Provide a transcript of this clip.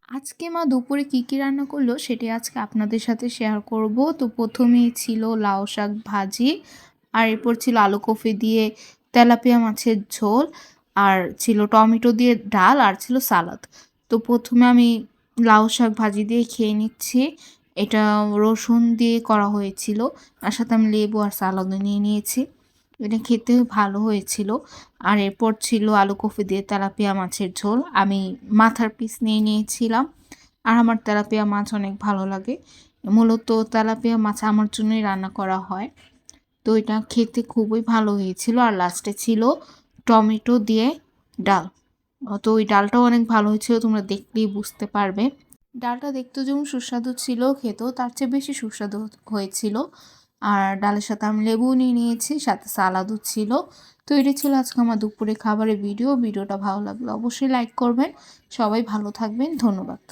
আজকে মা দুপুরে কী রান্না করলো সেটাই আজকে আপনাদের সাথে শেয়ার করব। তো প্রথমেই ছিল লাউ শাক ভাজি, আর এরপর ছিল আলু কফি দিয়ে তেলাপিয়া মাছের ঝোল, আর ছিল টমেটো দিয়ে ডাল, আর ছিল সালাদ। তো প্রথমে আমি লাউ শাক ভাজি দিয়ে খেয়ে নিচ্ছি। এটা রসুন দিয়ে করা হয়েছিল, তার সাথে আমি লেবু আর সালাদও নিয়ে নিয়েছি। এটা খেতে ভালো হয়েছিল। আর এরপর ছিল আলু কফি দিয়ে তেলাপিয়া মাছের ঝোল। আমি মাথার পিস নিয়ে নিয়েছিলাম, আর আমার তেলাপিয়া মাছ অনেক ভালো লাগে। মূলত তেলাপিয়া মাছ আমার জন্যই রান্না করা হয়। তো এটা খেতে খুবই ভালো হয়েছিল। আর লাস্টে ছিল টমেটো দিয়ে ডাল। তো ওই ডালটাও অনেক ভালো হয়েছিল, তোমরা দেখলেই বুঝতে পারবে। ডালটা দেখতেও যেমন সুস্বাদু ছিল, খেতেও তার চেয়ে বেশি সুস্বাদু হয়েছিল। আর ডালের সাথে আমি লেবু নিয়ে নিয়েছি, সাথে সালাদও ছিল। তো এটি ছিল আজকে আমার দুপুরে খাবারের ভিডিওটা ভালো লাগলো অবশ্যই লাইক করবেন। সবাই ভালো থাকবেন, ধন্যবাদ।